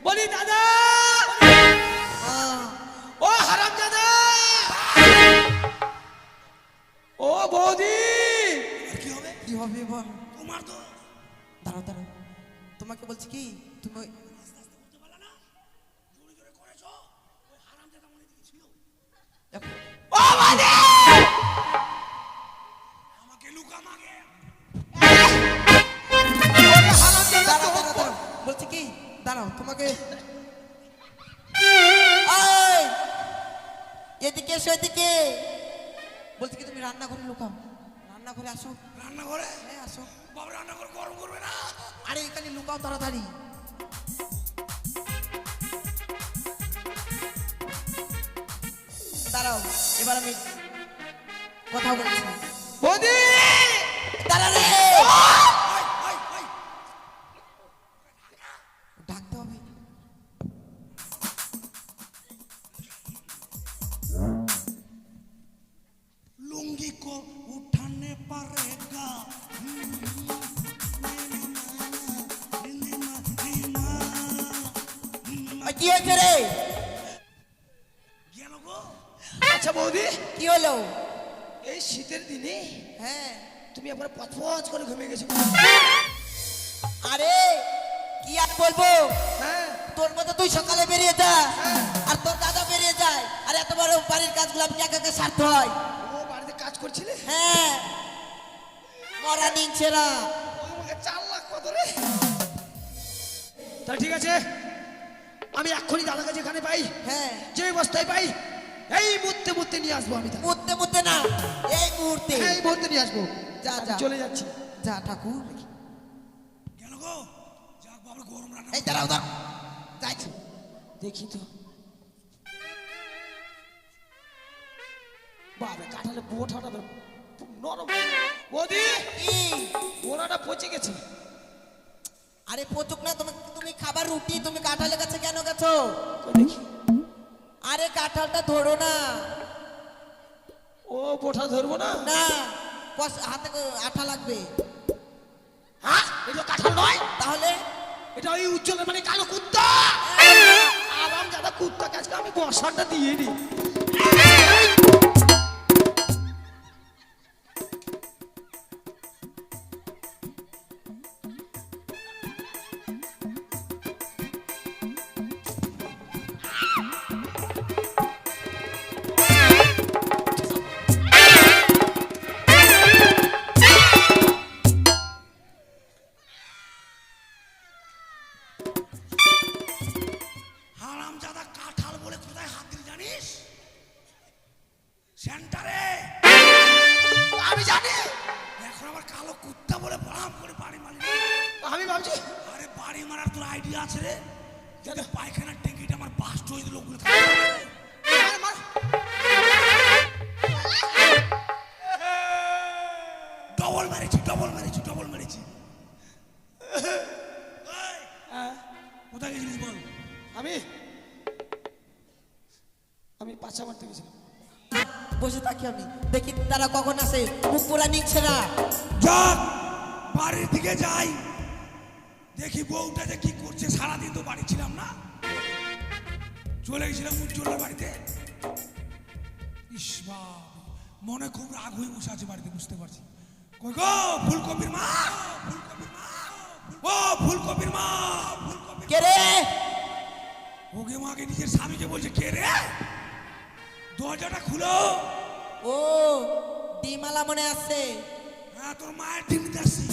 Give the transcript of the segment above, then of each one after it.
বলি দাদা, ও হারাম দাদা, ও বৌদি। কি হবে? কি হবে বল? তোমার তো দাঁড়াও দাঁড়াও, তোমাকে বলছি কি তুমি আস্তে আস্তে করতে পারলা না, জোরে জোরে করেছো। ওই হারামজাদা মনে দিকে ছিল। ও বৌদি, আমাকে লুকা মাগে। হারাম দাদা। দাঁড়াও দাঁড়াও দাঁড়াও, বলছি কি দাঁড়াও তোমাকে এদিকে এসো, এদিকে। বলছি কি তুমি রান্নাঘরে লুকাও, রান্নাঘরে আসো। রান্নাঘরে? হ্যাঁ আসো। বাবা রান্নাঘর গরম করবে না? আরে এখানে লুকাও তাড়াতাড়ি। দাঁড়াও, এবার আমি কথা বলছি। বৌদি, দাঁড়া রে, আই, আই, আই। ডাকতে হবে। लुंगी को उठाने पड़ेगा। কি হয়েছে রে? গেল গো। আচ্ছা বৌদি, কি হলো? এই শীতের দিনে হ্যাঁ, তুমি একবার পথ করে ঘুমিয়ে গেছো। আরে কি আর বলবো, হ্যাঁ, তোর মতো তুই সকালে বেরিয়ে যা আর তোর দাদা বেরিয়ে যায়, আর এত বড় বাড়ির কাজগুলো আমি একা একা সারতে হয়। ও বাড়িতে কাজ করছিলে? হ্যাঁ, মরা নিচ্ছে না। ও আমাকে 4 লাখ কত রে? তা ঠিক আছে, আমি এক্ষুনি দাদাকে যেখানে পাই, হ্যাঁ, যে বস্তায় পাই, এই মুহূর্তে নিয়ে আসবো। আমি তাকে মুহূর্তে মুহূর্তে না, এই মুহূর্তে। এই মুহূর্তে নিয়ে আসবো। যা, আমি যা। চলে যাচ্ছি। যা ঠাকুর। গেল গো। যাক বাবা গরম রান্না। এই দাঁড়াও দাঁড়াও, যাইছি। দেখি তো, বাবা কাঁঠালে বোঠাটা নরম। বৌদি, কি? বোনাটা পচে গেছে। আরে পচুক না, তুমি তুমি খাবার রুটি, তুমি কাঁঠালের কাছে কেন গেছো? তো দেখি, আরে কাঁঠালটা ধরো না। ও বোঠা ধরবো না। না, হাতে আঠা লাগবে। হ্যাঁ, এটা কাঁঠাল নয়, তাহলে এটা ওই উজ্জ্বলের মানে কালো কুত্তা। আরাম দাদা কুত্তা কাজকে আমি বসাটা দিয়ে দিই। হারামজাদা কাঁঠাল বলে কোথায় হাত দিলি জানিস? সেন্টারে। আমি জানি, এখন আবার কালো কুত্তা বলে বাম করে বাড়ি মারলি। আমি ভাবছি আরে বাড়ি মারার তোর আইডিয়া আছে রে? যাতে পায়খানার ট্যাঙ্কিটা আমার বাস্ট হয়ে দিল ওগুলো। মার, মার। ডবল মেরেছি, ডবল মেরেছি, ডবল মেরেছি। এই, কোথায় গেছিলিস বল? আমি আমি পাছা মারতে গেছিলাম। বসে থাকি আমি, দেখি তারা কখন আসে। মুখ পোড়া নিচ্ছে না। যাক বাড়ির দিকে যাই, দেখি বউটা যে কি করছে। সারাদিন তো বাড়ি ছিলাম না, চলে গেছিলাম উজ্জ্বলের বাড়িতে। ইস বাবা, মনে খুব রাগ হয়ে বসে আছে বাড়িতে, বুঝতে পারছি। কই গো ফুলকপির মা, ফুলকপির মা, ও ফুলকপির মা, ফুলকপির কে রে? ওকে মাকে নিজের স্বামীকে বলছে কে রে, দরজাটা খুলো। ও ডিমালা মনে আছে। হ্যাঁ তোর মায়ের ডিম নিতে আসছি।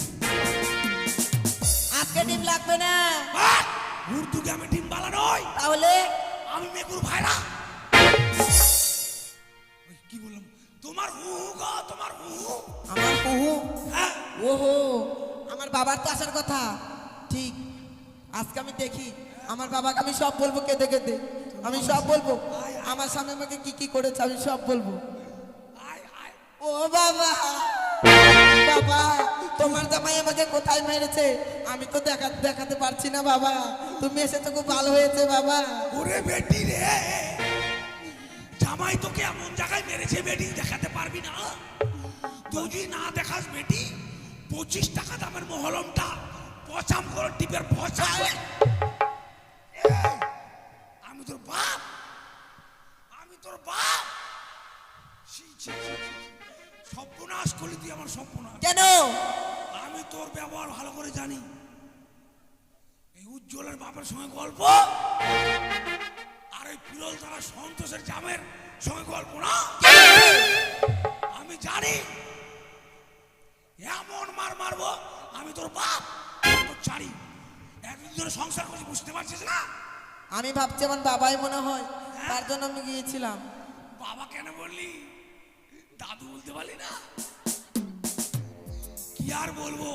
আজকে ডিম লাগবে না। উর্দুকে আমি ডিম বালা নই, তাহলে আমি মেকুর ভাইরা। ওই কি বললাম, তোমার হু গো, তোমার হু। আমার কুহু। হ্যাঁ ওহো, আমার বাবার তো আসার কথা। ঠিক, আজকে আমি দেখি আমার বাবাকে, আমি সব বলবো কেঁদে কেঁদে। আমি সব বলবো, আমার সামনে আমাকে কি কি করেছে আমি সব বলবো। আয় আয়। ও বাবা, বাবা তোমার জামাই আমাকে কোথায় মেরেছে আমি তো দেখাতে পারছি না বাবা। তুমি এসেছো খুব ভালো হয়েছে বাবা। ওরে বেটি রে, জামাই তোকে এমন জায়গায় মেরেছে বেটি দেখাতে পারবি না। তুই যদি না দেখাস বেটি, 25 টাকা দামের মহলমটা পচাম করে টিপের পচা সর্বনাশ করলি তুই আমার সর্বনাশ। কেন? আমি তোর ব্যবহার ভালো করে জানি। এই উজ্জ্বলের বাপের সঙ্গে গল্প আর এই পিরল তারা সন্তোষের জামের সঙ্গে গল্প না। আমি জানি এমন মার মারবো আমি তোর বাপ তোর চারি একদিন ধরে সংসার করছি, বুঝতে পারছিস না? আমি ভাবছি আমার বাবাই মনে হয়, তার জন্য আমি গিয়েছিলাম। বাবা কেন বললি? দাদু বলতে পারলি না? কি আর বলবো,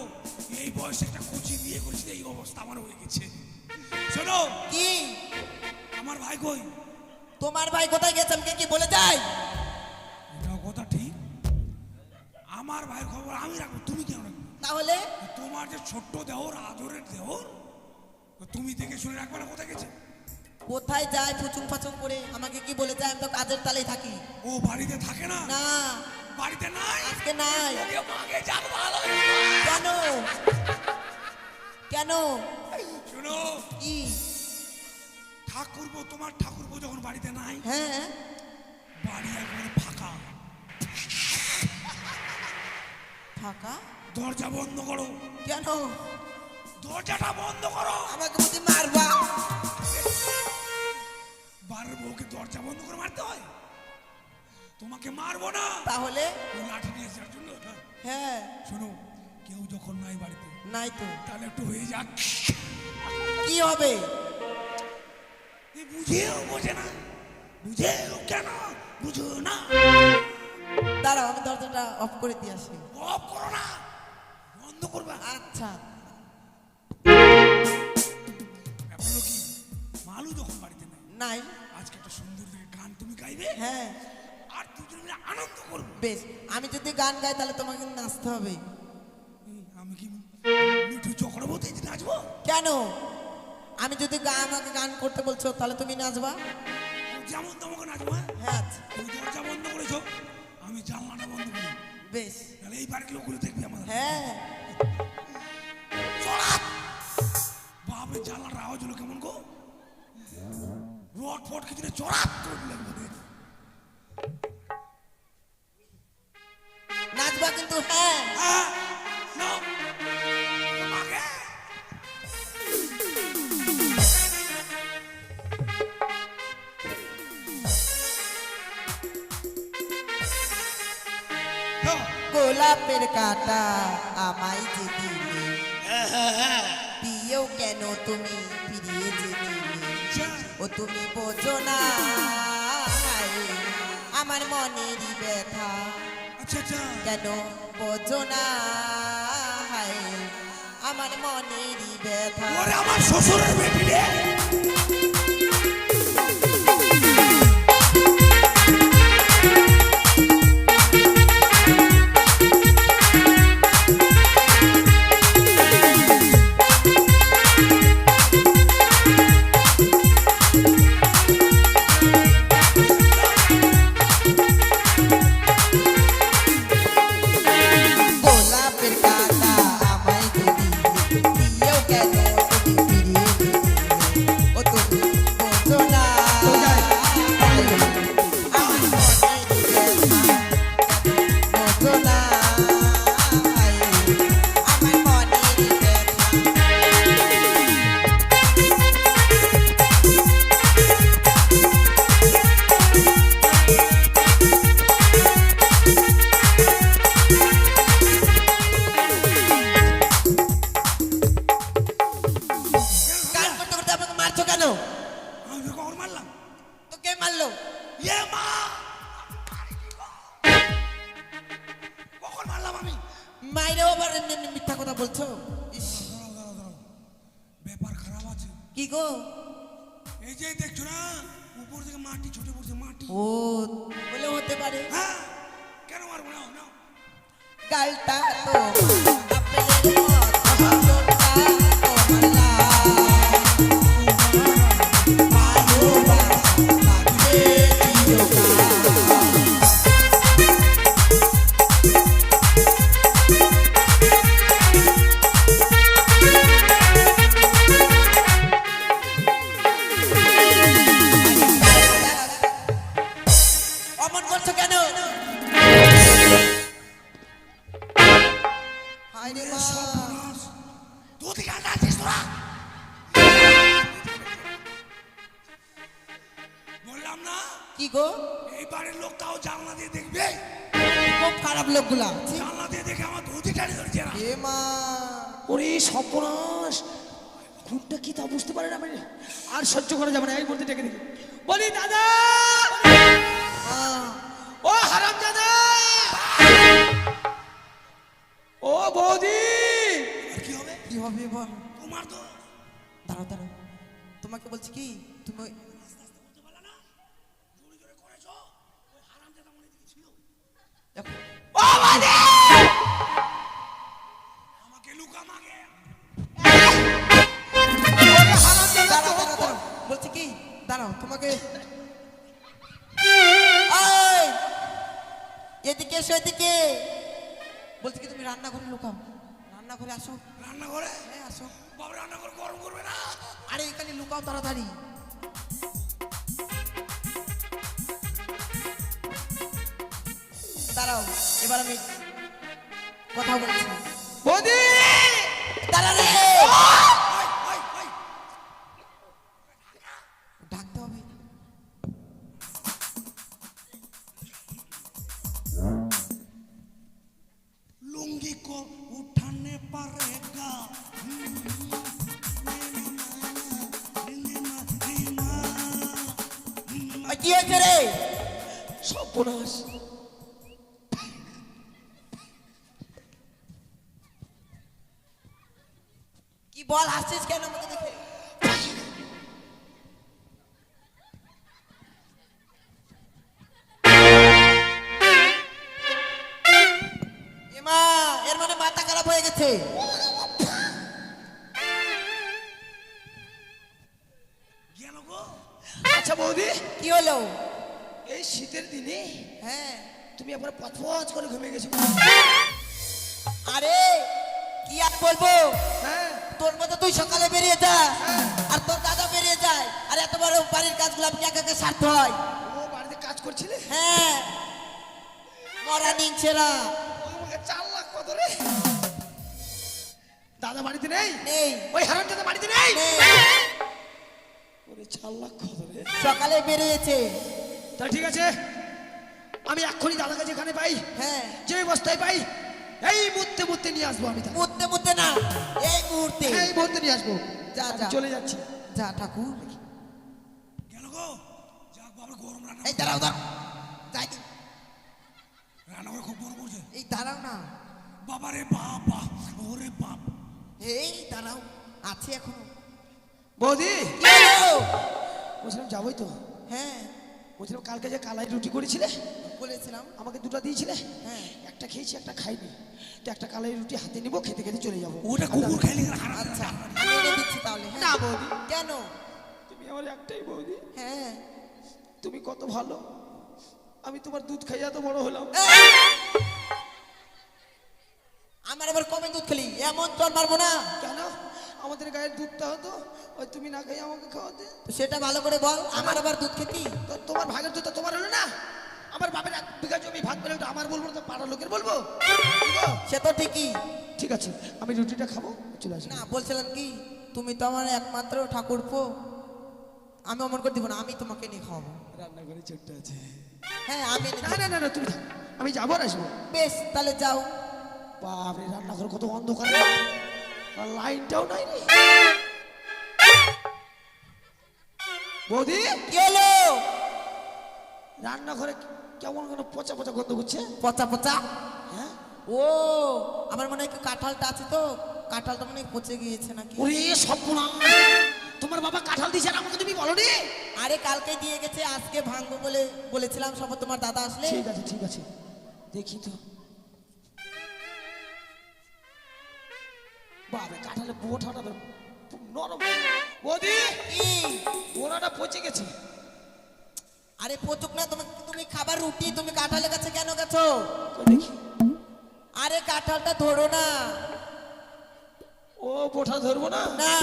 এই বয়সে একটা কোচি বিয়ে করেছি, এই অবস্থা আমার হয়ে গেছে। শোনো, কি? আমার ভাই কই? তোমার ভাই কোথায় গেছে আমাকে কি বলে যাই? এটাও কথা ঠিক। আমার ভাইয়ের খবর আমি রাখবো, তুমি কেন রাখবো? তাহলে তোমার যে ছোট্ট দেহর, আদরের দেহর, তুমি দেখে শুনে রাখবে না কোথায় গেছে? কোথায় যায় ফুচুং ফাচুং করে আমাকে কি বলে যায়? আমি তো কাজের তালেই থাকি। ও বাড়িতে থাকে না? না, বাড়িতে নাই? আজকে নাই। ওকে মাগে যাক ভালো। কেন? কেন? শোনো, কি? ঠাকুরপো, তোমার ঠাকুরপো যখন বাড়িতে নাই, হ্যাঁ, বাড়ি একবারে ফাঁকা। ফাঁকা? দরজা বন্ধ করো। কেন? দরজাটা বন্ধ করো। আমাকে বুঝি মারবা? বাড়ির বউকে দরজা বন্ধ করে মারতে হয়? তোমাকে মারবো না। তাহলে? ও লাঠি নিয়ে আসার জন্য। হ্যাঁ। শোনো, কেউ যখন নাই বাড়িতে, নাই তো তাহলে একটু হয়ে যাক। কি হবে? বুঝেও বোঝে না, বুঝেও কেন বুঝো না? দাঁড়াও, আমি দরজাটা অফ করে দিয়ে আসি। অফ করো না, বন্ধ করবা। আচ্ছা। ব্যাপার হলো কি, মালু যখন বাড়িতে নাই, নাই? আজকে একটা সুন্দর দেখে গান তুমি গাইবে, হ্যাঁ। আর দুজন মিলে আনন্দ করবে। বেশ, আমি যদি গান গাই তাহলে তোমাকে নাচতে হবে। আমি কি মিঠু চক্রবর্তী নাচবো? কেন? আমি যদি আমাকে গান করতে বলছো তাহলে তুমি নাচবা? যেমন তোমাকে নাচবো। হ্যাঁ, আচ্ছা। তুমি দরজা বন্ধ করেছো, আমি জানলাটা বন্ধ করি, বেশ। তাহলে এই বাড়ির লোকগুলো দেখবি আমাদের। হ্যাঁ। বাপরে, জানলার আওয়াজ হলো কেমন গো? রড ফট কিছু চড়াত লাগবে। নাচবা কিন্তু? হ্যাঁ। নাও, তোমাকে গোলাপের কাটা আমায় যে দিলে, দিয়েও কেন তুমি ফিরিয়ে যে দিলে? ও তুমি বোঝো না হায় আমার মনেরই ব্যথা। আচ্ছা আচ্ছা, কেন বোঝো না হায় আমার মনেরই ব্যথা? ওরে আমার শ্বশুরের বেটি রে। গোলাপের কাটা আমায় যে দিলে, দিয়েও কেন তুমি ফিরিয়ে দিলে? ও তুমি বোঝো না হায় আমার মনেরই ব্যথা। বোঝো না হায় আমার মনেরই ব্যথা। গান করতে করতে আমাকে মারছো কেন? আমি তোকে কখন মারলাম? তো কে মারলো? ইয়ে মা, কখন মারলাম আমি? মাইরেও আবার এমনি এমনি মিথ্যা কথা বলছো? ইস, দাঁড়াও দাঁড়াও দাঁড়াও, ব্যাপার খারাপ আছে। কি গো? এই যে দেখছো না, উপর থেকে মাটি ছুটে পড়ছে, মাটি। ও, বলে হতে পারে। হ্যাঁ, কেন মারবো না? নাও। গালটা তো আপেলের মতো, ঠোঁটটা তোমার লাল। ভালোবাসা থাকবে চিরকাল। অমন করছো কেন? কি গো? এই বাড়ির লোক তাও জানলা দিয়ে দেখবে, খুব খারাপ লোকগুলা। ছি, জানলা দিয়ে দেখে আমার ধুতি টানি ধরছে না। এ মা, ওরে সর্বনাশ, খুনটা কি তা বুঝতে পারে না আমি, আর সহ্য করা যাবে না, এই বলতে ডেকে দেখি বলি দাদা, মা, ও হারাম দাদা, ও বৌদি। আর কি হবে? কি হবে বল? তোমার তো দাঁড়াও দাঁড়াও, তোমাকে বলছি কি, তুমি বলতে পারলে না, জোরে জোরে করেছো। ওই হারামজাদা মনে দিকে ছিল, দেখো, ও বৌদি, আমাকে লুকা মাগে। ওরে হারাম দাদা, দাঁড়াও দাঁড়াও দাঁড়াও, বলছি কি, দাঁড়াও তোমাকে, এই, এদিকে এসো, এদিকে। বলছি কি, তুমি রান্নাঘরে লুকাও, রান্নাঘরে আসো। রান্নাঘরে? হ্যাঁ আসো। বাবা রান্নাঘর গরম করবে না? আরে এখানে লুকাও তাড়াতাড়ি। দাঁড়াও, এবার আমি কথা বলছি। বৌদি, দাঁড়া রে, ওই, ওই, ওই, ডাকতে হবে। लुंगी को उठाने पड़ेगा। আর কি হয়েছে রে? সর্বনাশ, কি বল, হাসছিস কেন আমাকে দেখে? এমা, এর মানে মাথা খারাপ হয়ে গেছে। গেল গো। আচ্ছা বৌদি, কি হলো? এই শীতের দিনে হ্যাঁ, তুমি একবার পথ করে ঘুমিয়ে গেছো। আরে কি আর বলবো, হ্যাঁ, তোর মতো তুই সকালে বেরিয়ে যা, আর তোর দাদা বেরিয়ে যায়, আর এত বড় বাড়ির কাজগুলো আপনি একা একা সারতে হয়। ও বাড়িতে কাজ করছিলে, হ্যাঁ, মরা নিংছেরা ও আমাকে 4 লাখ কত রে? দাদা বাড়িতে নেই? নেই, ওই হারাম দাদা বাড়িতে নেই? নেই, ওরে 4 লাখ কত রে? সকালে বেরিয়েছে। তা ঠিক আছে, আমি এক্ষুনি দাদাকে যেখানে পাই, হ্যাঁ, যে বস্তায় পাই, এই মুহূর্তে মুহূর্তে নিয়ে আসবো আমি তাকে। মুহূর্তে মুহূর্তে না, এই মুহূর্তে। এই মুহূর্তে নিয়ে আসবো। যা, আমি যা। চলে যাচ্ছি। যা ঠাকুর। গেল গো। যাক বাবা গরম রান্না। এই দাঁড়াও দাঁড়াও, যাই, রান্নাঘর খুব বড় করছে। এই দাঁড়াও না, বাবা রে বাবা, ওরে বাপ। এই দাঁড়াও, আছি এখনো। বৌদি, কি হলো? বলছিলাম যাবোই তো, হ্যাঁ, বলছিলাম কালকে যে কালাই রুটি করেছিলে, বলেছিলাম। আমাকে 2টা দিয়েছিলে, হ্যাঁ, একটা খেয়েছি একটা খাইনি, তো একটা কালাই রুটি হাতে নিবো, খেতে খেতে চলে যাবো। ওটা কুকুর খাইলে হারাম। আচ্ছা, আমি এনে দিচ্ছি তাহলে। হ্যাঁ। না বৌদি, কেন? তুমি আমার একটাই বৌদি, হ্যাঁ, তুমি কত ভালো, আমি তোমার দুধ খাইয়া তো বড় হলাম। এই! আমার এবার কমে দুধ খেলি, এমন চল মারবো না। কেন? আমাদের গায়ের দুধটা হতো, ওই তুমি না খাই আমাকে খাওয়াতে। তো সেটা ভালো করে বল, আমার আবার দুধ খেতি। তো তোমার ভাগের দুধটা তোমার হলো না, আমার বাপের 1 বিঘা জমি ভাগ পেলে ওটা আমার বলবো না, তো পাড়ার লোকের বলবো? কি গো? সে তো ঠিকই। ঠিক আছে, আমি রুটিটা খাবো, চলে আসবো। না, বলছিলাম কি, তুমি তো আমার একমাত্র ঠাকুরপো, আমি অমন করে দিব না, আমি তোমাকে নিয়ে খাওয়াবো। রান্নাঘরে ছোট্ট আছে। হ্যাঁ, আমি এনে না দিচ্ছি। না না না, তুমি থাক, আমি যাবো আর আসবো। বেশ, তাহলে যাও। বাপরে, রান্নাঘর কত অন্ধকার, আর লাইনটাও নাই রে। বৌদি, কি হলো? রান্নাঘরে কেমন কোনো পচা পচা গন্ধ করছে? পচা পচা? হ্যাঁ, ও, আমার মনে হয় কি কাঁঠালটা আছে তো, কাঁঠালটা মনে হয় পচে গিয়েছে নাকি। ওরে সর্বনাশ, তোমার বাবা কাঁঠাল দিয়েছে আর আমাকে তুমি বলনি? আরে কালকে দিয়ে গেছে, আজকে ভাঙবো বলে বলেছিলাম, সব তোমার দাদা আসলে। ঠিক আছে ঠিক আছে, দেখি তো। বাবা, কাঁঠালে বোঠাটা নরম। বৌদি, কি? বোনাটা পচে গেছে। আরে পচুক না, তুমি তুমি খাবার রুটি, তুমি কাঁঠালের কাছে কেন গেছো? তো দেখি, আরে কাঁঠালটা ধরো না। ও বোঠা ধরবো না? না,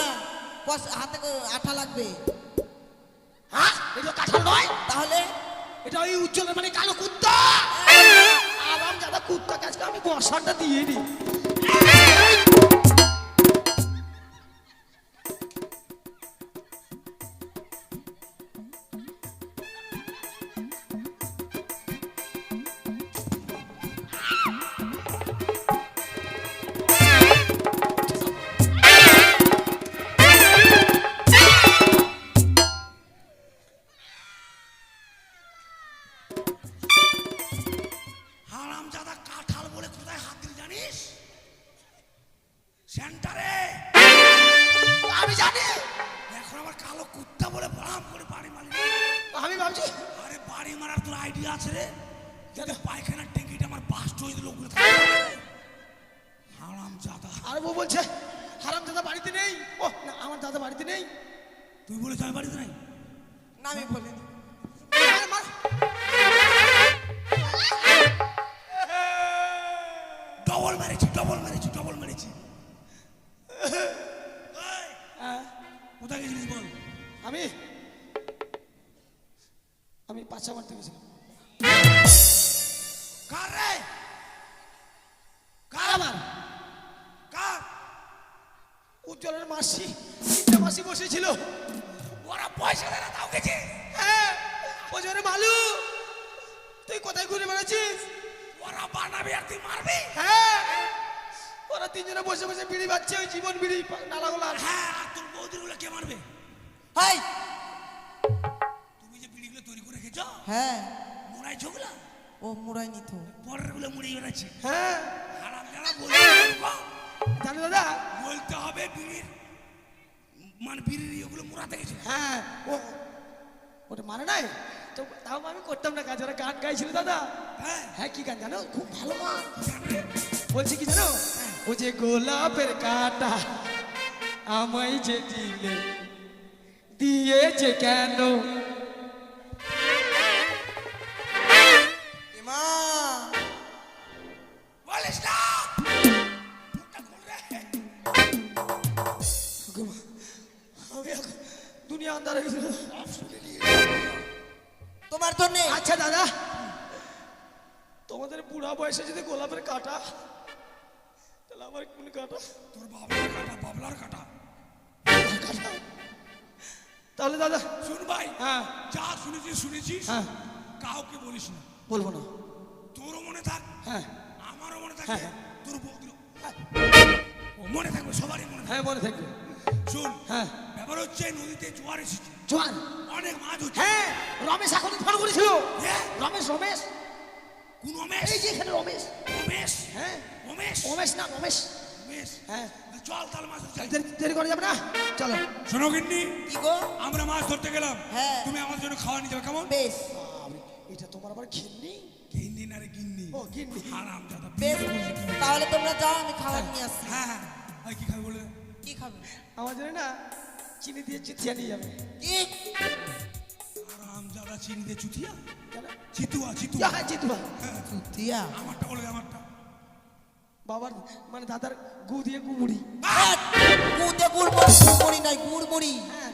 হাতে আঠা লাগবে। হ্যাঁ, এটা কাঁঠাল নয়, তাহলে এটা ওই উজ্জ্বলের মানে কালো কুত্তা। আরাম দাদা কুত্তা কাজকে আমি বর্ষাটা দিয়ে নি। বলছি? আরে বাড়ি মারার তোর আইডিয়া আছে রে? যাতে পায়খানার ট্যাঙ্কিটা আমার বাস্ট হয়ে দিল ওগুলো হারাম জাদা। আর বউ বলছে হারাম দাদা বাড়িতে নেই। ও না, আমার দাদা বাড়িতে নেই। তুই বলেছ আমি বাড়িতে নাই? না আমি বলিনি। মার, মার। ডবল মেরেছি, ডবল মেরেছি, ডবল মেরেছি। হ্যাঁ, কোথায় গেছিলিস বল? আমি আমি পাছা মারতে গেছিলাম। কার রে? কার আমার? কার? উজ্জ্বলের মাসি, তিনটা মাসি বসেছিল। ওরা পয়সা দেয় না তাও গেছে? হ্যাঁ, বলছে ওরে মালু তুই কোথায় ঘুরে বেড়াচ্ছিস? ওরা বানাবি আর তুই মারবি? হ্যাঁ, ওরা তিনজনে বসে বসে বিড়ি বাজছে, ওই জীবন বিড়ি নালাগোলা। হ্যাঁ, আর তোর বৌদির গুলো কে মারবে? হাই তুমি যে বিড়িগুলো তৈরি করে রেখেছ হ্যাঁ মোড়াই ঝোগলা ও মুড়াই নিত। পরের গুলো মুড়িয়ে বেড়াচ্ছে। হ্যাঁ, হারাম যারা বলতে জানো দাদা? বলতে হবে বিড়ির মানে বিড়ির ইয়েগুলো মোড়াতে গেছে। হ্যাঁ, ও ওটা মানে নাই তো, তাও আমি করতাম না কাজ। ওরা গান গাইছিল দাদা। হ্যাঁ, হ্যাঁ, কি গান জানো? খুব ভালো গান। জানবে? বলছি কি জানো? ও যে গোলাপের কাটা আমায় যে দিয়েছে কেন? মা বলিস না মুখটা খুল রে। আমি এখন দুনিয়া আন্দার হয়ে গেছিল। তোমার জন্য আচ্ছা দাদা, তোমাদের বুড়া বয়সে যদি গোলাপের কাটা, তাহলে আমার কোন কাটা? তোর বাবলার কাটা, বাবলার কাটা। কাটা। তাহলে দাদা শুন ভাই, হ্যাঁ যা শুনেছিস শুনেছিস, হ্যাঁ, কাউকে বলিস না। বলবো না। তোরও মনে থাক, হ্যাঁ আমারও মনে থাকে, হ্যাঁ। তোর বৌদিরও মনে থাকবে, সবারই মনে থাকবে। হ্যাঁ, মনে থাকবে। শুন, হ্যাঁ, ব্যাপার হচ্ছে নদীতে জোয়ার এসেছে, জোয়ান। অনেক মাছ হচ্ছে। হ্যাঁ, রমেশ এখনই ফোন করেছিল। হ্যাঁ? রমেশ, রমেশ, কোন রমেশ? এই যে এখানে রমেশ। রমেশ? হ্যাঁ, রমেশ? রমেশ না রমেশ। রমেশ? হ্যাঁ, চল তাহলে মাছ ধরতে যাই। দেরি করে যাবে না, চলো। শোনো গিন্নি, কি গো? আমরা মাছ ধরতে গেলাম, হ্যাঁ। তুমি আমার জন্য খাওয়া নিয়ে যাবে কেমন? বেশ এটা তোমার আবার ঘিন্নি? গিন্নি না রে গিন্নি। ও, গিন্নি। হারাম দাদা। বেশ তাহলে তোমরা যাও, আমি খাবার নিয়ে আসছি। হ্যাঁ হ্যাঁ, আর কি খাবে বলে? কি খাবে? আমার জন্য না চিনি দিয়ে চিঠিয়া নিয়ে যাবে। কি? হারাম দাদা চিনি দিয়ে চুতিয়া? কেন? চিতুয়া, চিতুয়া। হ্যাঁ, জিতবা। চুতিয়া আমারটা বলে দে, আমারটা। বাবার মানে দাদার গু দিয়ে গুমুড়ি। গুড়ে গুড়মুড়ি নাই, গুড়মুড়ি। হ্যাঁ,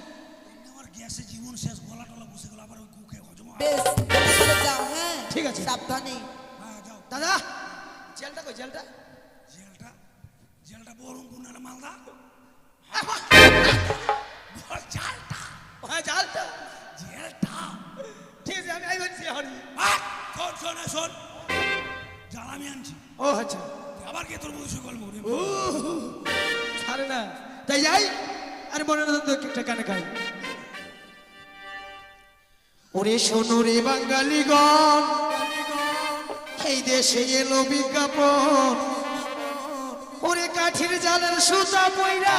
আমার গ্যাসে জীবন শেষ, গলা টলা বসে গেল, আবার ওই কুকে হজম হয়। বেশ তাহলে যাও। হ্যাঁ ঠিক আছে। সাবধানে। হ্যাঁ যাও। দাদা জেলটা কই? জেলটা জেলটা, জেলটা বহরমপুর না মালদা? বল জালটা, হ্যাঁ, জালটা। জেলটা। ঠিক আছে, আমি এই বলছি হরি। শোন শোন শোন, জাল আমি আনছি। ও আচ্ছা, আবার কে তোর বন্ধু গল্প রে? ও ছাড়ে না, তাই যাই আর মনোরঞ্জন একটা গানে গাই। ওরে শোনো রে বাঙালিগণ, এই দেশে এলো বিজ্ঞাপন। ওরে কাঠির জালের সুতা পইরা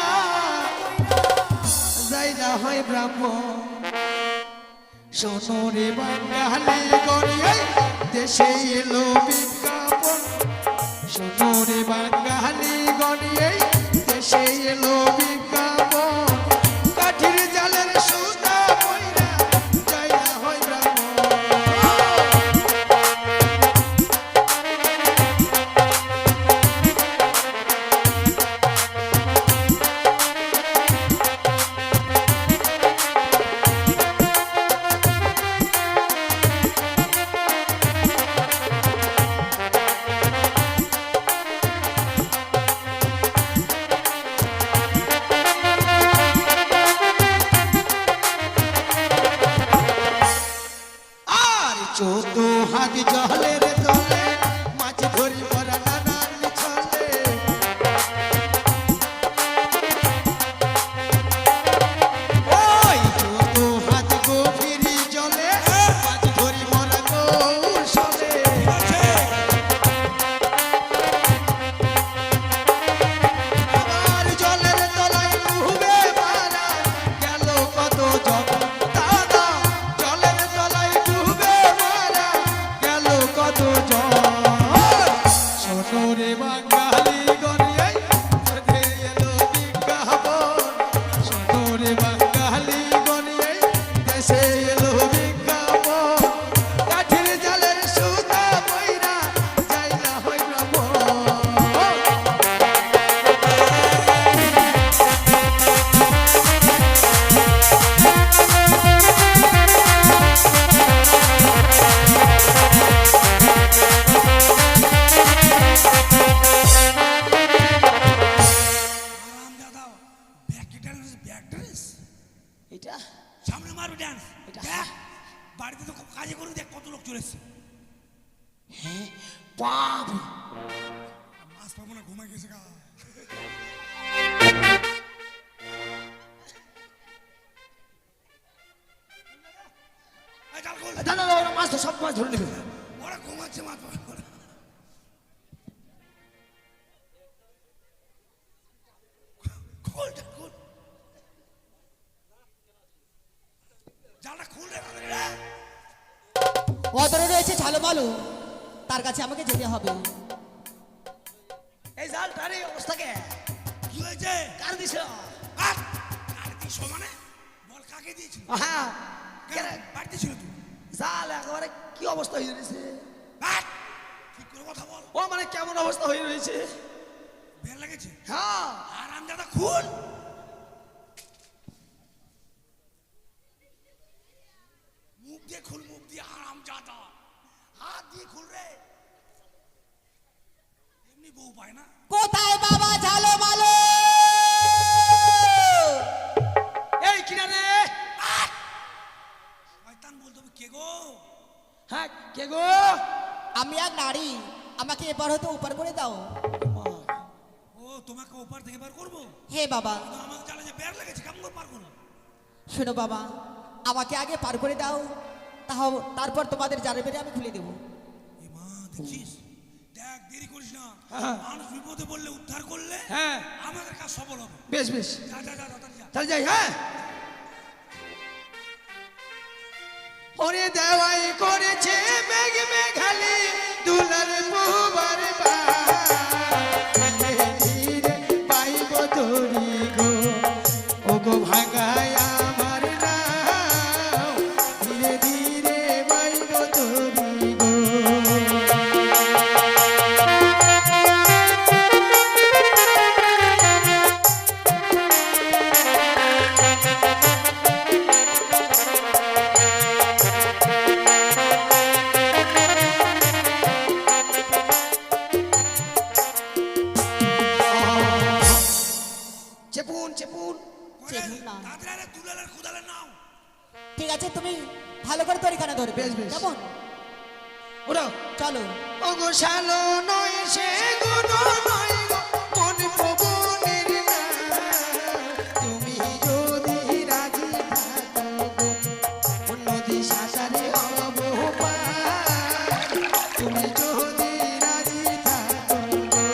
যাই না হয় ব্রাহ্মণ। শোনো রে বাঙালিগণ, এই দেশে এলো বিজ্ঞাপন। শোনো রে বাঙালিগণ, এই দেশে এলো বিজ্ঞাপন। কাঠির জালের সুতা পইরা যাই না হয় ব্রাহ্মণ। আর চোদ্দ হাত জলের তলে মাছ ধরি পরা নানান ছলে। ওই চোদ্দ হাত গভীর জলে মাছ ধরি মরা কৌশলে। আবার জলের তলায় ডুবে মারা গেল কত জগৎ দাদা। জলের তলায় সে এলো বিজ্ঞাপন কাঠের জালের সুতা বইরা যাই না হই ব্রাহ্মণ আরাম দাদা ব্যাক ড্যান্স ব্যাক ড্যান্স এটা সামনে মারবে ড্যান্স এটা। দেখ বাড়িতে তো কাজে করে দেখ কত লোক চলে এসছে হ্যাঁ বাপ মাছ পাবো না ঘুমাই গেছে গা এই জাল খোল। দাদা ওরা মাছ তো সব মাছ ধরে নেবে ওরা ঘুমাচ্ছে মাছ পাবো না। খোল জাল খোল জালটা খুল রে তাড়াতাড়ি রে। অদরে রয়েছে ঝালমালু, তার কাছে আমাকে যেতে হবে। এই জালটার এই অবস্থাকে কি হয়েছে কার দিছ আর আর তুই সমানে বল কাকে দিয়েছিল হ্যাঁ কেন বাড়িতে ছিল তুই জাল একেবারে কি অবস্থা হয়ে রয়েছে আর ঠিক করে কথা বল ও মানে কেমন অবস্থা হয়ে রয়েছে বের লেগেছে হ্যাঁ আর আমি দাদা খুল মুখ দিয়ে খুল মুখ দিয়ে আরাম জাদা হাত দিয়ে খুল রে এমনি বউ পায় না কোথায় বাবা ঝালমালু? এই কিনা রে শয়তান বলতে হবে কে গো হ্যাঁ কে গো আমি এক নারী, আমাকে এবার হতে উপর করে দাও। ও তোমাকে ওপার থেকে বার করবো হে বাবা, কিন্তু আমাকে জানে যে বের লেগেছে কেমন করে পার করবো শোনো বাবা, আমাকে আগে পার করে দাও, তাও তারপর তোমাদের জারে বেড়ে আমি খুলে দেবো। এ মা দেখছিস দেখ দেরি করিস না হ্যাঁ। মানুষ বিপদে বললে উদ্ধার করলে হ্যাঁ আমাদের কাজ সফল হবে বেশ বেশ যা যা যা তাড়াতাড়ি যা তাহলে যাই হ্যাঁ ওরে দেওয়াই করেছে মেঘ মেঘালি দুলার পুবার পাইব তোরি গো ও গো ভাগায় আমার নাও ধীরে ধীরে পাইব তোরি গো চেপুন চেপুন চেপুন না। তাড়াতাড়ি আরে দুলালের কুদালের নাও ঠিক আছে, তুমি ভালো করে তরিখানা ধরবে, বেশ, বেশ। কেমন? ওরা চলো। ওগো শালো নয় সে গুনো নয় গো মন পবনের না তুমি যদি রাজি থাকো গো নদী শাসারে হব পার তুমি যদি রাজি থাকো গো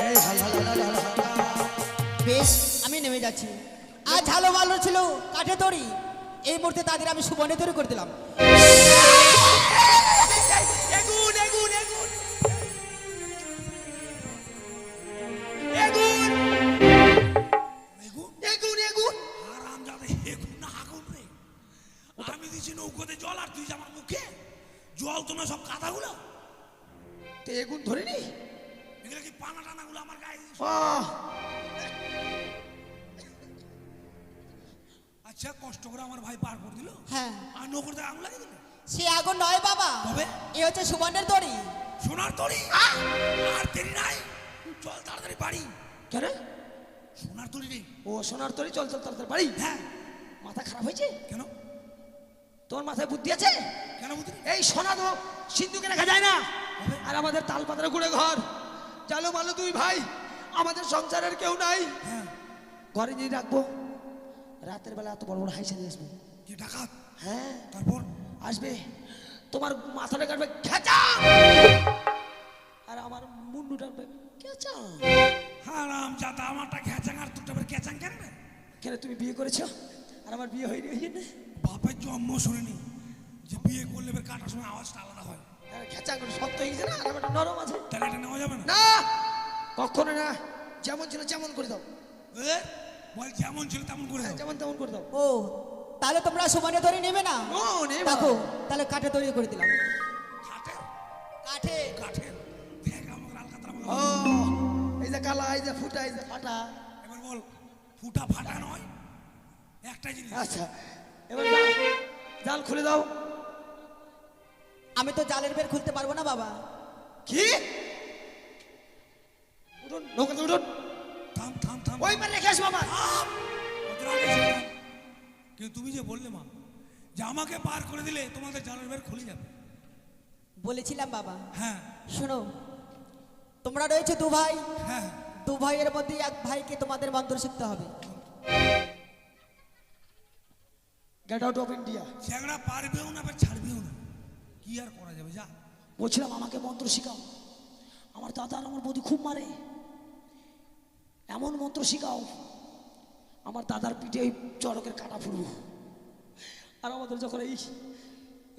এই হাল হাল হাল হাল হাল বেশ, আমি নেমে যাচ্ছি। আর ঝালমালু ছিল কাঠে তরি, এই মুহূর্তে তাদের আমি সুবর্ণে তৈরি করে দিলাম। এগুন এগুন এগুন এগুন এগুন এগুন এগুন আরাম যাবে এগুন না আগুন রে আমি দিছি নৌকোতে জল আর তুই যে আমার মুখে জল তো না সব কাদাগুলো তে এগুন ধরিনি এগুলো কি পানা টানাগুলো আমার গায়ে দিস আচ্ছা কষ্ট করে আমার ভাই পার করে দিল হ্যাঁ, আর নৌকোতে আগুন লাগিয়ে দিল সে আগুন নয় বাবা, তবে? এ হচ্ছে সুবর্ণের তরি। সোনার তরি আর দেরি নাই চল তাড়াতাড়ি বাড়ি কেন সোনার তরি নেই ও সোনার তরি চল চল তাড়াতাড়ি বাড়ি হ্যাঁ মাথা খারাপ হয়েছে কেন তোমার মাথায় বুদ্ধি আছে কেন বুঝলি এই সোনা তো সিন্ধুকে রাখা যায় না আর আমাদের তাল পাতার গুড়ে ঘর চালো মালো দুই ভাই আমাদের সংসারের কেউ নাই হ্যাঁ ঘরে নিয়ে রাখবো রাতের বেলা এত বড় বড় হাইসা নিয়ে আসবো কি ডাকাত হ্যাঁ তারপর আসবে তোমার মাথাটা কাটবে খেঁচা আর আমার মুন্ডু টানবে খেঁচা হারাম জাতা আমারটা ঘ্যাচাং আর তোরটা আবার ক্যাচাং কেন রে কেন তুমি বিয়ে করেছো আর আমার বিয়ে হয়নি ওই জন্য? বাপের জন্ম শুনিনি যে বিয়ে করলে এবার কাটার সময় আওয়াজটা আলাদা হয়। খেঁচা করে শক্ত হয়ে গেছে না, আর আমার একটু নরম আছে। তাহলে এটা নেওয়া যাবে না? না, কখনো না। যেমন ছিল যেমন করে দাও। এ, বল যেমন ছিল তেমন করে দাও। যেমন তেমন করে দাও। ও তাহলে তোমরা সমানে তৈরি নেবে না? নো, নেব না। দেখো তাহলে কাঠে তৈরি করে দিলাম। কাঠের কাঠে কাঠের দেখ আমাকে লাল কাতরা আমাকে ও, এই যে কালা, এই যে ফুটা, এই যে ফাটা। এবার বল ফুটা ফাটা নয় একটা জিনিস। আচ্ছা, এবার জাল খুলে দাও। আমি তো জালের বের খুলতে পারবো না বাবা। কি? উঠুন, নৌকাতে উঠুন। থাম থাম থাম ওই পারে রেখে আসবো আমার। থাম। ওদের আগে এসে থাম। কিন্তু তুমি যে বললে মা যে আমাকে পার করে দিলে তোমাদের জালের বের খুলে যাবে। বলেছিলাম বাবা। হ্যাঁ শোনো, তোমরা রয়েছে দু ভাই, হ্যাঁ দু ভাইয়ের মধ্যে এক ভাইকে তোমাদের মন্ত্র শিখতে হবে। Get out of India. চ্যাংড়া পারবেও না বা ছাড়বেও না, কি আর করা যাবে? যা বলছিলাম আমাকে মন্ত্র শিখাও। আমার দাদা আর আমার বৌদি খুব মারে, এমন মন্ত্র শিখাও আমার দাদার পিঠে ওই চড়কের কাটা ফুরবো। আর আমাদের যখন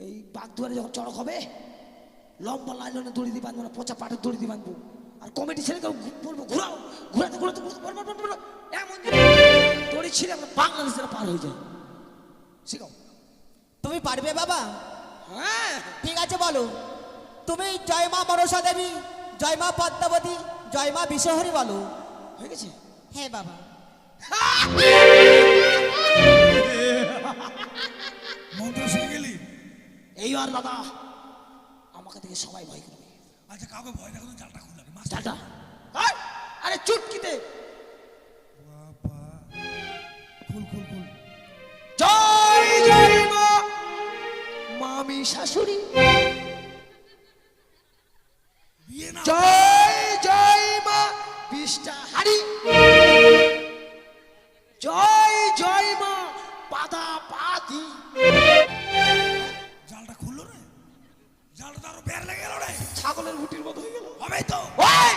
এই বাগদুয়ারে যখন চড়ক হবে, লম্বা লাইলনে দড়ি দিয়ে বাঁধবো না, পচা পাটের দড়ি দিয়ে বাঁধবো। আর কমিটি ছেলেকে বলবো ঘুরাও, ঘুরাতে ঘুরাতে এমন দড়ি ছিঁড়ে আমরা বাংলাদেশের পার হয়ে যায়। শিখাও। তুমি পারবে বাবা? হ্যাঁ, ঠিক আছে বলো। তুমি জয় মা মনসা দেবী, জয় মা পদ্মাবতী, জয় মা বিশ্বহরি বলো। হয়ে গেছে। হ্যাঁ বাবা। মন্ত্র শিখে গেলি? এইবার দাদা আমাকে দেখে সবাই ভয় করবে। আচ্ছা কাউকে ভয় দেখো, জালটা খুলে মাছ। দাদা আরে চুটকিতে বাবা খুল খুল খুল। জয় জয় মা মামি শাশুড়ি, বিয়ে না জয় জয় মা বিষ্টা হাড়ি, জয় জয় মা পাদা পাদি। জালটা খুললো রে, জালটা তো আরো বের লেগে গেল রে। ছাগলের রুটির মতো হয়ে গেল। হবেই তো। ওই!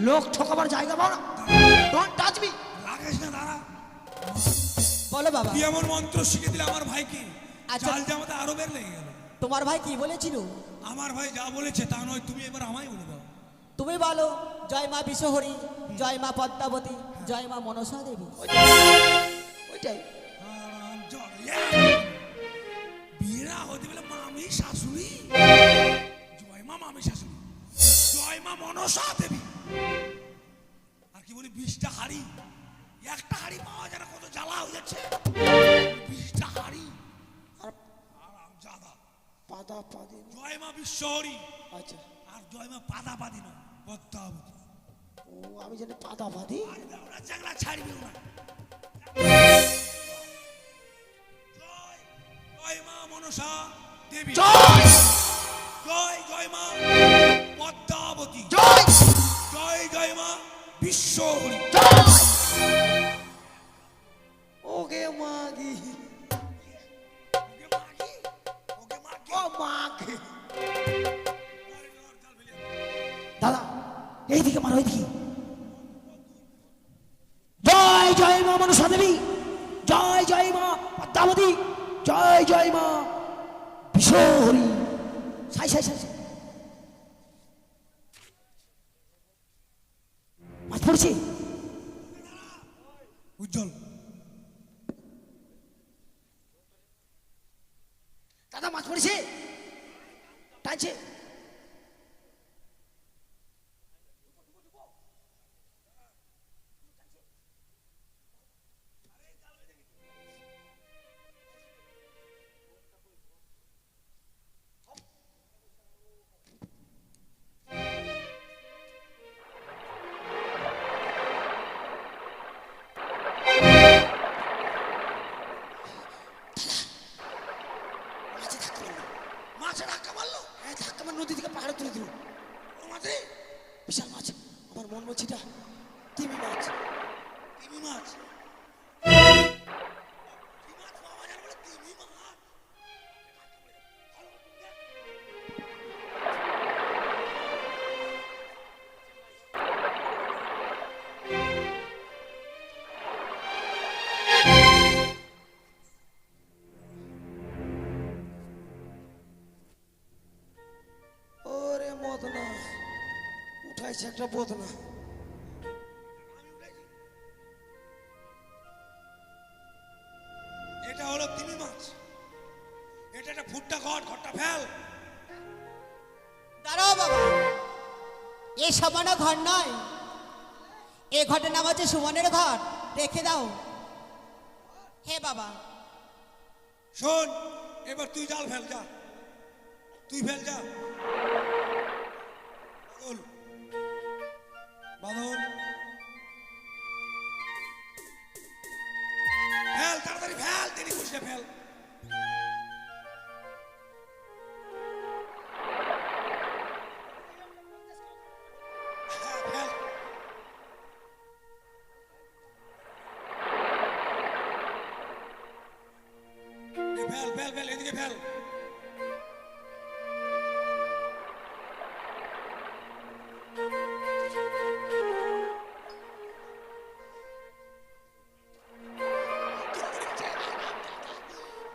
লোক ঠকাবার জায়গা পাও না, ডোন্ট টাচ মি। লাগিস না দাঁড়া। বলো বাবা। তুই এমন মন্ত্র শিখে দিলে আমার ভাইকে, আচ্ছা। জাল জামাতে আরো বের লেগে গেল। তোমার ভাই কি বলেছিল? আমার ভাই যা বলেছে তা নয়, তুমি এবার আমায় বলে দাও। তুমি বলো জয় মা বিশ্বহরি, জয় মা পদ্মাবতী, জয় মা মনসা দেবী। ওইটাই। আরাম জল বিয়ে না হতে বলে মামি শাশুড়ি, জয় মা মামি শাশুড়ি, জয় মা মনসা দেবী। আর কি বলি 20টা হাড়ি, একটা হাড়ি পাওয়া যায় না, কত জ্বালা হয়ে যাচ্ছে। 20টা হাড়ি আর আরাম জাদা। পাদা পাদি। জয় মা বিশ্বহরি আচ্ছা, আর জয় মা পাদা পাদি নয়, পদ্মাবতী। ও আমি জানি পাদা পাদি। আর ওরা চাংলা ছাড়বেও না। জয় জয় মা মনসা দেবী, জয় জয় জয় মা পদ্মাবতী, জয় জয় জয় মা বিশ্বহরি। জয়। ওকে মাগি, ওকে মাগি, ওকে মাগি। ও মাগি। দাদা এইদিকে মারো, এইদিকে। জয় জয় মা মনসা দেবী, জয় জয় মা পদ্মাবতী, জয় জয় মা বিশ্বহরি। সাই সাই সাই সাই। মাছ পড়ছে। উজ্জ্বল দাদা মাছ পড়েছে, টানছে। উঠাইছে একটা বোতনা। এটা হলো তিমি মাছ, এটা একটা ফুটটা ঘর, ঘরটা ফেল। দাঁড়াও বাবা, এ সামান্য ঘর নয়, এ ঘরের নাম হচ্ছে সুমনের ঘর, রেখে দাও। হে বাবা, শোন, এবার তুই জাল ফেল, যা তুই ফেল, যা। বাদল, বাদল, ফেল তাড়াতাড়ি ফেল, দেরি করিস না, ফেল। হ্যাঁ, ফেল। ফেল ফেল ফেল, এদিকে ফেল।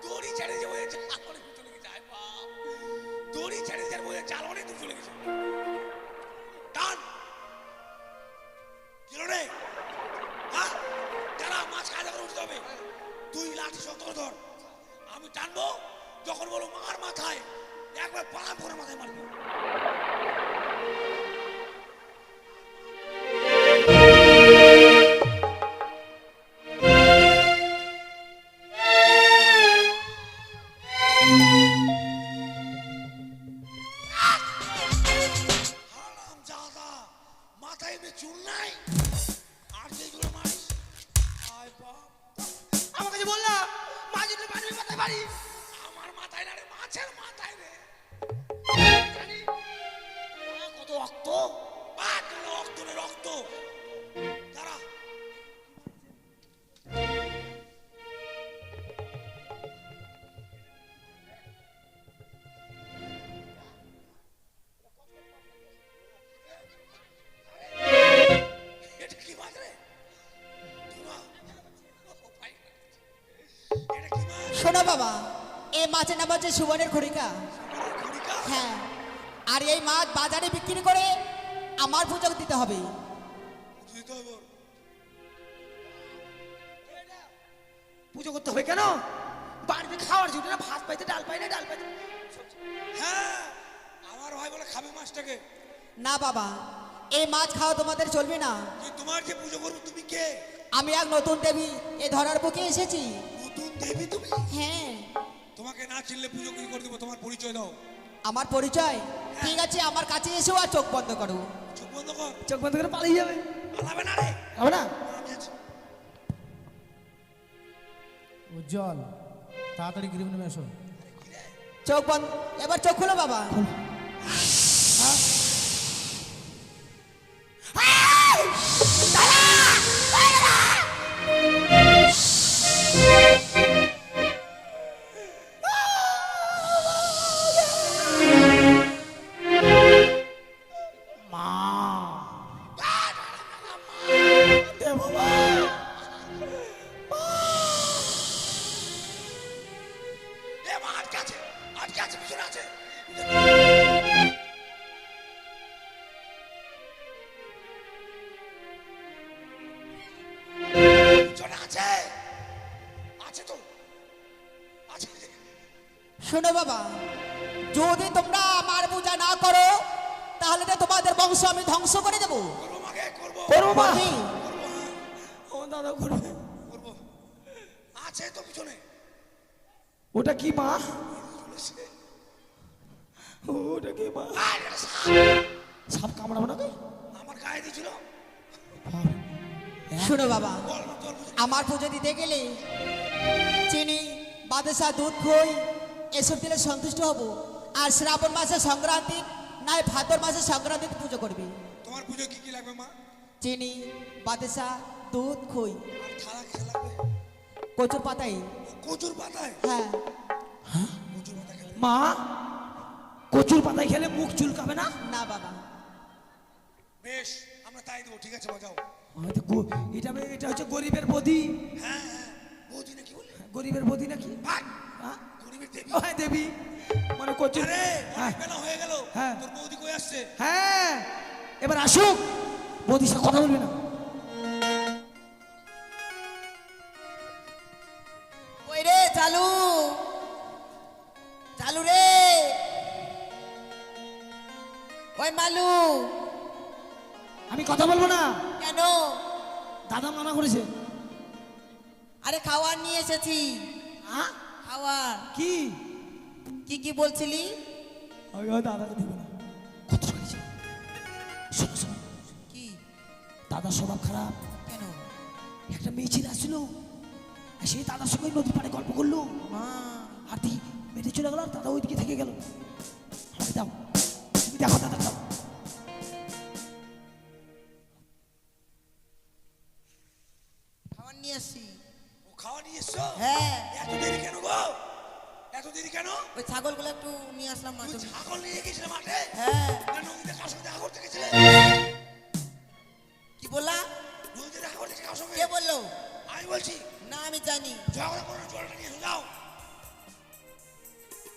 দড়ি ছেড়ে যে বলে চাল অনেক দূর চলে গেছে, আয় বাপ। দড়ি ছেড়ে যে বলে চাল অনেক দূর চলে গেছে। টান কি রে? হ্যাঁ, যারা মাছ খাওয়া করে উঠতে হবে, তুই লাঠি শক্ত করে ধর, আমি টানবো, যখন বলো মার মাথায়, একবার পাড়া করে মাথায় মারবো। হারামজাদা, মাথায় এমনি চুল নাই, আর যেগুলো মারিস, আয় বাপ। আমার কাছে বললাম মাছ উঠলে পারবি, মাথায় পারি। আমার মাথায় না রে, মাছের মাথায় রে। জানি কত রক্ত, রক্ত রে, রক্ত। দাঁড়া, এটা কি মাছ রে? ধুমা। ও ভাই, এটা কি মাছ? শোনো বাবা, এই মাছের নাম হচ্ছে সুমনের খড়িকা। আমার খড়িকা? হ্যাঁ, আর এই মাছ বাজারে বিক্রি করে আমার পুজো দিতে হবে। দিতে হবে ওর। পুজো করতে হবে কেন? বাড়িতে খাওয়ার জুটে না, ভাত পাইতে ডাল পাই না, ডাল পাইতে। হ্যাঁ, আমার ভাই বলে খাবে মাছটাকে। না বাবা, এই মাছ খাওয়া তোমাদের চলবে না। যে তোমার যে পুজো করবো, তুমি কে? আমি এক নতুন দেবী এ ধরার বুকে এসেছি। নতুন দেবী তুমি? হ্যাঁ, তোমাকে না চিনলে পুজো কি করে দেবো? তোমার পরিচয় দাও। আমার পরিচয়? ঠিক আছে, আমার কাছে এসো আর চোখ বন্ধ করো। চোখ বন্ধ কর। চোখ বন্ধ করে পালিয়ে যাবে, পালাবে না রে। হবে না? আমি আছি। উজ্জ্বল, তাড়াতাড়ি গৃহ নেমে এসো। চোখ বন্ধ, এবার চোখ খুলো বাবা। এ মা, আটকে আছে, আটকে আছে, পিছনে আছে। পিছনে আছে, আছে তো, আছে। শোনো বাবা, যদি তোমরা আমার পূজা না করো তাহলে তো তোমাদের বংশ আমি ধ্বংস করে দেবো। করবো মাকে, করবো, করবো মা, করবি? করবো, হ্যাঁ, আমার দাদা করবে। করবো। আছে তো পিছনে। ওটা কি মা? চলেছে। ওটা কি মা? আর এটা সাপ। সাপ কামড়াবো না? আমার গায়ে দিয়েছিল। শোনো বাবা, বল না, তোর বুঝি- আমার পুজো দিতে গেলে চিনি, বাদশা, দুধ, খই এসব দিলে সন্তুষ্ট হব। আর শ্রাবণ মাসে সংক্রান্তি নাই ভাদ্র মাসে সংক্রান্তিতে পুজো করবি। তোমার পুজো কি কি লাগবে মা? চিনি, বাদশা, দুধ, খই, আর থালা কি লাগবে? কচুর পাতাই। কচুর পাতায়? হ্যাঁ, কচুর পাতা খেলে মা, কচুর পাতায় খেলে মুখ চুলকাবে না? না বাবা। বেশ, আমরা তাই দেবো। ঠিক আছে, বাজাও। এটা হচ্ছে গরিবের বদি। হ্যাঁ হ্যাঁ, বৌদি নাকি বলে? গরিবের বদি নাকি? ভাই, হ্যাঁ? গরিবের দেবী। ও হ্যাঁ, দেবী মানে কচুর। আরে, হ্যাঁ অনেক বেলা হয়ে গেল। হ্যাঁ। তোর বৌদি কই আসছে? হ্যাঁ, এবার আসুক, বৌদির সাথে কথা বলবি না। ওই রে চালু, চালু রে, ওই মালু। আমি কথা বলবো না, কেন? দাদা মানা করেছে। আরে খাওয়ার নিয়ে এসেছি। হ্যাঁ খাওয়ার কি? কি কি বলছিলি? আমি ওই দাদাকে দিব না। কত টাকা নিয়েছে? শোনো শোনো, কি? দাদার স্বভাব খারাপ। কেন? একটা মেয়ে ছেলে আসছিল, আর সেই দাদার সঙ্গে নদীর পাড়ে গল্প করলো, মা, আর দি মেরে চলে গেল, আর দাদা ওইদিকে থেকে গেল। আমাকে দাও, তুমি দেখো দাদা দাও। খাওয়ার নিয়ে আসছি। ও খাওয়া নিয়ে এসছো? হ্যাঁ, এত দেরি কেন গো? এত দেরি কেন? ওই ছাগলগুলো একটু নিয়ে আসলাম তুমি মাঠে। ছাগল নিয়ে গেছিলে মাঠে? হ্যাঁ। না নদীতে কার সঙ্গে দেখা করতে গেছিলে? কি বললা? নদীতে দেখা করতে গেছিলে কার সঙ্গে? কে বললো? আমি বলছি। না আমি জানি। ঝগড়া করো না, জলটা নিয়ে এসো, যাও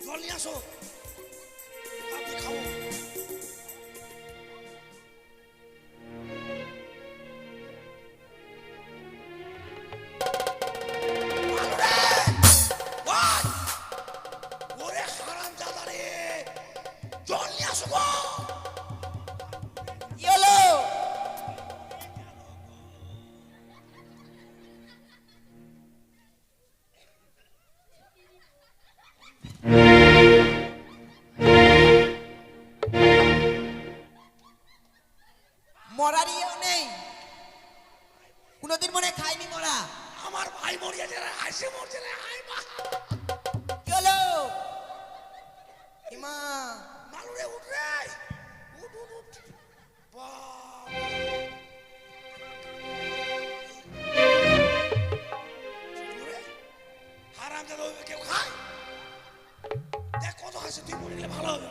জল নিয়ে আসো, আপনি খাবো। ওরে হারামজাদা রে, জল নিয়ে আসো গো। কি হলো? মরার ইয়েও নেই, কোনোদিন মনে হয় খাইনি মরা। আমার ভাই মরিয়াছে রে, হাসি মরছে রে, আয় মা। কি হলো? ইমা, মালু রে, উঠ রে, উঠ উঠ উঠ। বাবা। ওরে, হারামজাদা ওইভাবে কেউ খায়? দেখ কত হাসি, তুই মরে গেলে ভালো হবে।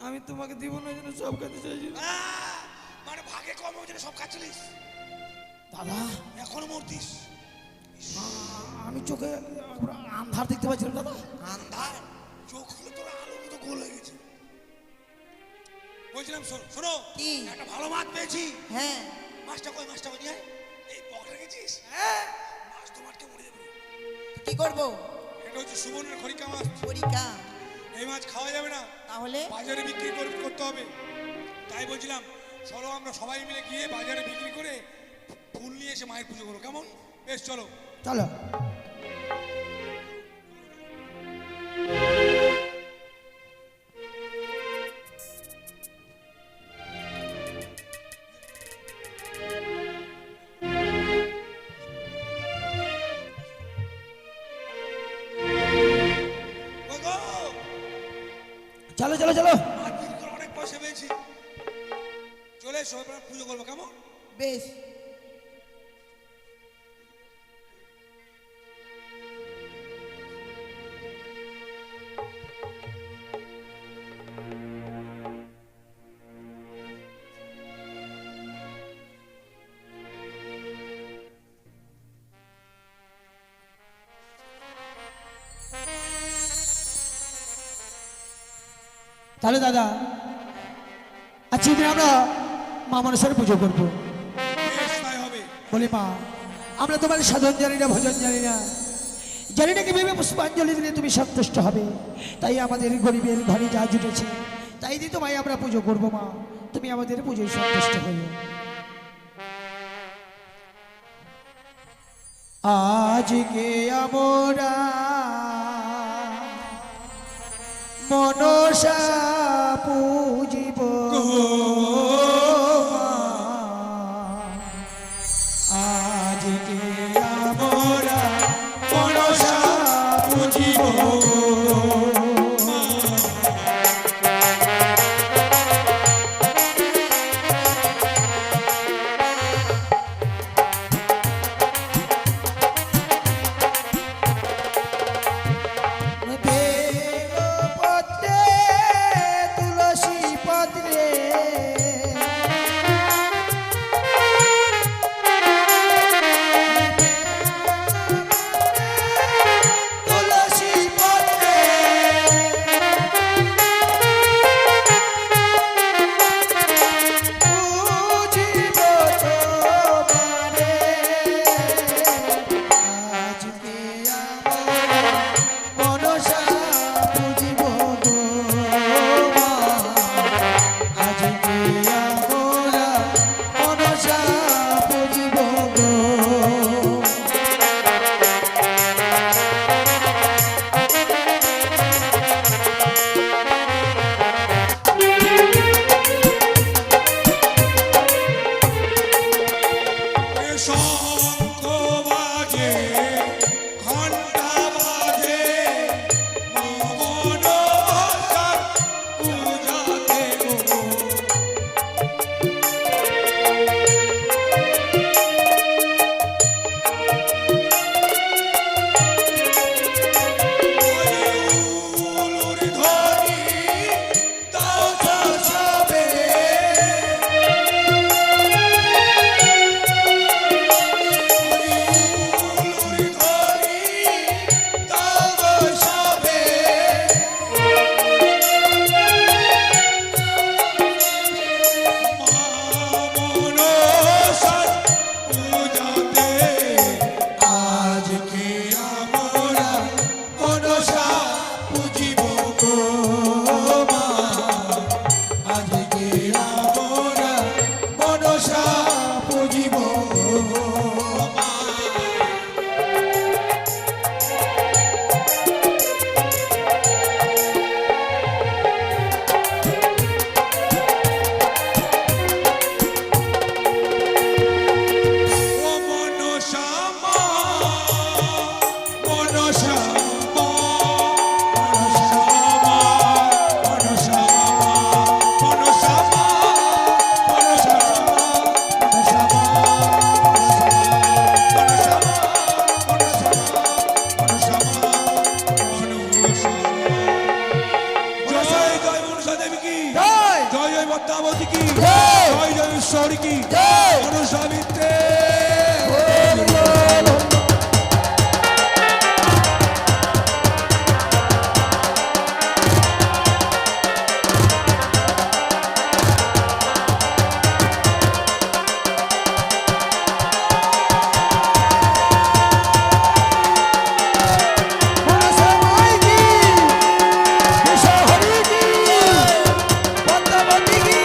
আমি তোমাকে দিব না, যেন সব খেতে চাইছি। মানে ভাগে কম হয়েছে সব খাচ্ছিলিস, দাদা এখনো মরতিস। আমি চোখে আন্ধার দেখতে পাচ্ছিলাম দাদা। আন্ধার চোখ হলে তোর আলোর মতো গোল হয়ে গেছে। বলছিলাম শোনো শোনো, কি? একটা ভালো মাছ পেয়েছি। হ্যাঁ, মাছটা কই, মাছটা কই নিয়ে আয়। এই পকেটে রেখেছিস? হ্যাঁ, মাছ তো মাঠকে মরে যাবে। কি করবো? এটা হচ্ছে সুবর্ণের খরিকা মাছ। পরীক্ষা। এই মাছ খাওয়া যাবে না, তাহলে বাজারে বিক্রি করতে হবে। তাই বলছিলাম চলো আমরা সবাই মিলে গিয়ে বাজারে বিক্রি করে ফুল নিয়ে এসে মায়ের পুজো করো, কেমন? বেশ চলো। চলো। ওই গো, চলো চলো চলো। মাছ বিক্রি করে অনেক পয়সা পেয়েছি। চলে এসো, এবার পুজো করবো, কেমন? বেশ। তাহলে দাদা আজকে দিন আমরা মা মনসার পুজো করবো। বেশ তাই হবে। বলি মা, আমরা তোমার সাধন জানি না, ভজন জানি না, জানি না কিভাবে পুষ্পাঞ্জলি দিলে তুমি সন্তুষ্ট হবে। তাই আমাদের গরিবের ঘরে যা জুটেছে তাই দিয়ে তোমায় আমরা পুজো করবো। মা, তুমি আমাদের পুজোয় সন্তুষ্ট হইও। আজকে আমরা মনসা পুজিব, আজকে আমরা মনসা পুজিব। বেলপত্রে তুলসী পত্রে শঙ্খ বাজে ঘণ্টা বাজে মা মনসার পূজাতে গো। উলুর ধ্বনি দাও তো সবে, উলুর ধ্বনি দাও তো সবে। মা মনসার পূজাতে আজকে আমরা মনসা পুজিব গো মা, আজকে আমরা মনসা পুজিব গো মা। ও মনসা মা, মনসা মা, মনসা মা, মনসা মা, মনসা মা, মনসা মা, মনসা মা, মনসা মা, মনসা মা, মনসা মা, মনসা মা। জয় জয় মনসা দেবী কি জয়। জয় জয় পদ্মাবতী কি জয়। জয় জয় ঈশ্বরী কি জয়। মনসা মিত্রে। মনসা মাই কি, বিশা হরি কি, পদ্মাবতী কি।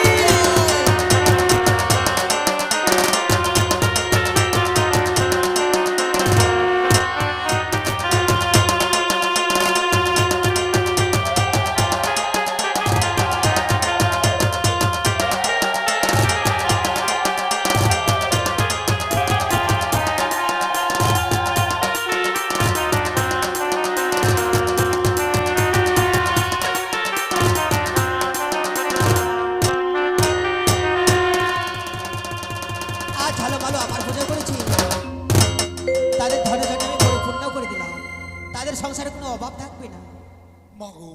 আজ ভালো ভালো আমার পুজো করেছি, তাদের ধরে ধরে আমি পরিপূর্ণ করে দিলাম, তাদের সংসারে কোনো অভাব থাকবে না। মাগো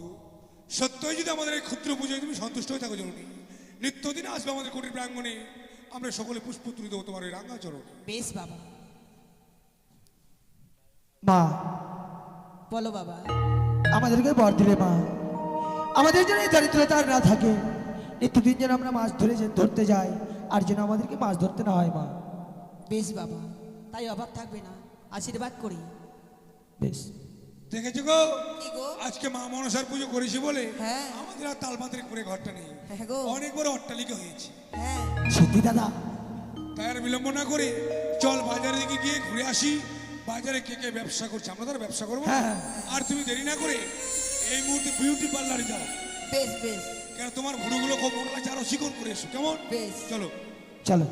সত্যই যদি আমাদের এই ক্ষুদ্র পুজোয় তুমি সন্তুষ্ট হয়ে থাকো জননী, নিত্যদিন আসবে আমাদের কুটির প্রাঙ্গণে, আমরা সকলে পুষ্প তুলে দেবো তোমার ওই রাঙা চরণ। বেশ বাবা, মা বলো বাবা। আমাদেরকে বর দিলে মা, আমাদের যেন এই দারিদ্রতা আর না থাকে, নিত্যদিন যেন আমরা মাছ ধরতে যাই, আর যেন আমাদেরকে মাছ ধরতে না হয় মা। বেশ বাবা, তাই অভাব থাকবে না, আশীর্বাদ করি। বেশ। দেখেছো গো কি গো? আজকে মা মনসার পুজো করেছি বলে হ্যাঁ। আমাদের আর তালপাত্রে করে ঘরটা নেই, হ্যাঁ গো। অনেক বড় অট্টালিকা হয়েছে। হ্যাঁ সত্যি দাদা? তাই আর বিলম্ব না করে চল বাজারের দিকে গিয়ে ঘুরে আসি, বাজারে কে কে ব্যবসা করছে আমরা তারা ব্যবসা করবো। হ্যাঁ। আর তুমি দেরি না করে এই মুহূর্তে বিউটি পার্লারে যাও, বেশ বেশ কেন তোমার ভুড়িগুলো খুব মোটা লাগছে, আরো শিকড় করে এসো, কেমন? বেশ। চলো। চলো।